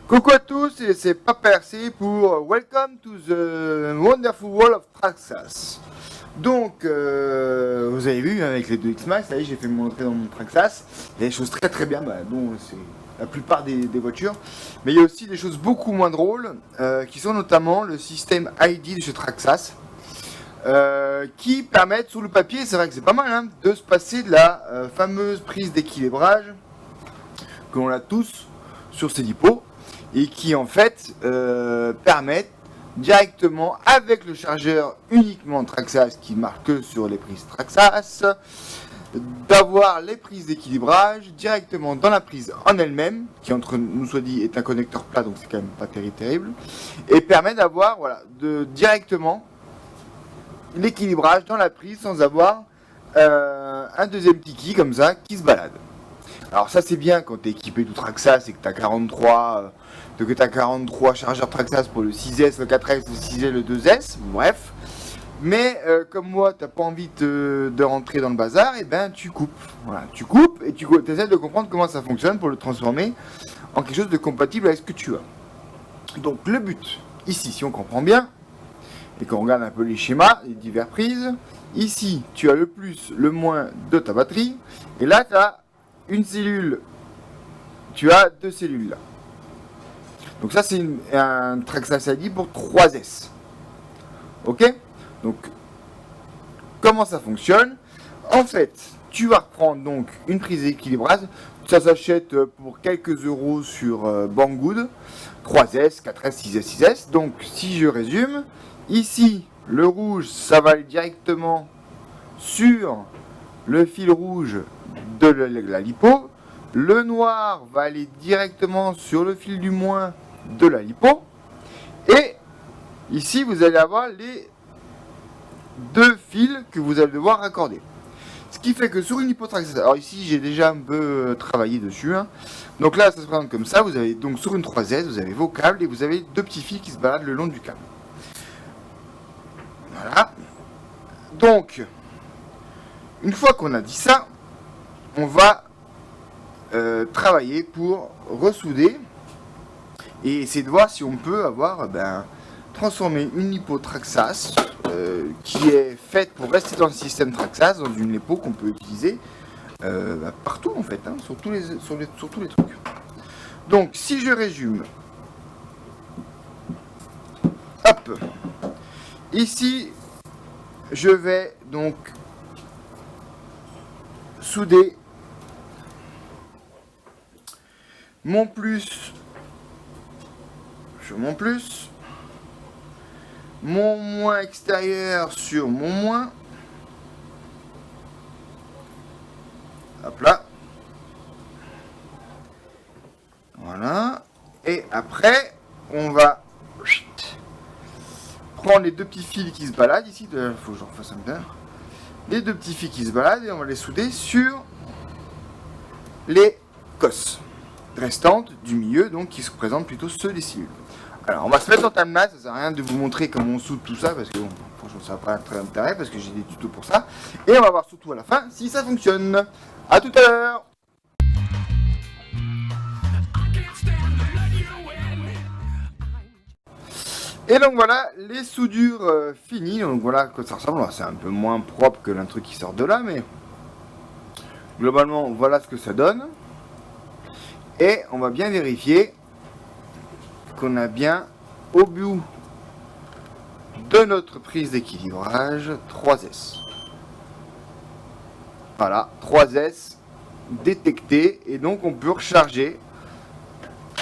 Coucou à tous, et c'est Papercy pour Welcome to the Wonderful World of Traxxas. Donc, vous avez vu avec les 2X Max, ça y est, j'ai fait mon entrée dans mon Traxxas. Il y a des choses très très bien, dont c'est la plupart des voitures. Mais il y a aussi des choses beaucoup moins drôles, qui sont notamment le système ID de chez Traxxas, qui permettent sur le papier, c'est vrai que c'est pas mal, hein, de se passer de la fameuse prise d'équilibrage que l'on a tous sur ces dipots, et qui en fait permettent directement avec le chargeur uniquement Traxxas qui marche que sur les prises Traxxas d'avoir les prises d'équilibrage directement dans la prise en elle-même, qui entre nous soit dit est un connecteur plat, donc c'est quand même pas terrible, et permet d'avoir directement l'équilibrage dans la prise sans avoir un deuxième tiki comme ça qui se balade. Alors ça c'est bien quand tu es équipé du Traxxas et que tu as 43 chargeurs Traxxas pour le 6S, le 4S, le 6S, le 2S, bref. Mais comme moi, tu n'as pas envie de rentrer dans le bazar, et ben tu coupes. Voilà, tu coupes et tu essaies de comprendre comment ça fonctionne pour le transformer en quelque chose de compatible avec ce que tu as. Donc le but, ici, si on comprend bien, et qu'on regarde un peu les schémas, les diverses prises, ici tu as le plus, le moins de ta batterie, et là tu as une cellule, tu as deux cellules là. Donc ça c'est un Traxxas ID pour 3S. Ok? Donc comment ça fonctionne? En fait, tu vas reprendre donc une prise d'équilibrage. Ça s'achète pour quelques euros sur Banggood. 3S, 4S, 6S, 6S. Donc si je résume, ici le rouge ça va aller directement sur le fil rouge de la lipo. Le noir va aller directement sur le fil du moins de la lipo. Et ici vous allez avoir les deux fils que vous allez devoir raccorder. Ce qui fait que sur une lipo Traxxas, alors ici j'ai déjà un peu travaillé dessus, hein. Donc là ça se présente comme ça. Vous avez donc sur une 3S, vous avez vos câbles et vous avez deux petits fils qui se baladent le long du câble. Voilà. Donc une fois qu'on a dit ça, on va travailler pour ressouder et essayer de voir si on peut avoir transformer une lipo Traxxas qui est faite pour rester dans le système Traxxas dans une lipo qu'on peut utiliser partout en fait, hein, sur tous les trucs. Donc si je résume, hop, ici je vais donc souder mon plus sur mon plus, mon moins extérieur sur mon moins, hop là, voilà, et après on va prendre les deux petits fils qui se baladent ici, il faut que je refasse un peu, les deux petits fils qui se baladent et on va les souder sur les cosses restantes du milieu, donc qui se présentent plutôt ceux des cellules. Alors on va se mettre en timeline, ça sert à rien de vous montrer comment on soude tout ça parce que bon, franchement ça n'a pas très d'intérêt parce que j'ai des tutos pour ça. Et on va voir surtout à la fin si ça fonctionne. A tout à l'heure. Et donc voilà, les soudures finies, donc voilà à quoi ça ressemble. C'est un peu moins propre que l'un truc qui sort de là, mais globalement voilà ce que ça donne. Et on va bien vérifier qu'on a bien au bout de notre prise d'équilibrage 3S. Voilà, 3S détecté et donc on peut recharger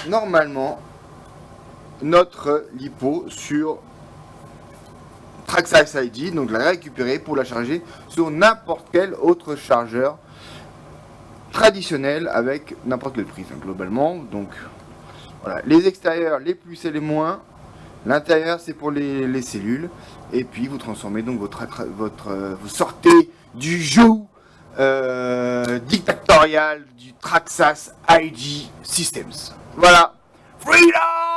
normalement notre lipo sur Traxxas ID, donc la récupérer pour la charger sur n'importe quel autre chargeur traditionnel avec n'importe quelle prise, hein, globalement. Donc voilà, les extérieurs, les plus et les moins. L'intérieur c'est pour les cellules. Et puis vous transformez donc vous sortez du joug dictatorial du Traxxas IG Systems. Voilà. Freedom!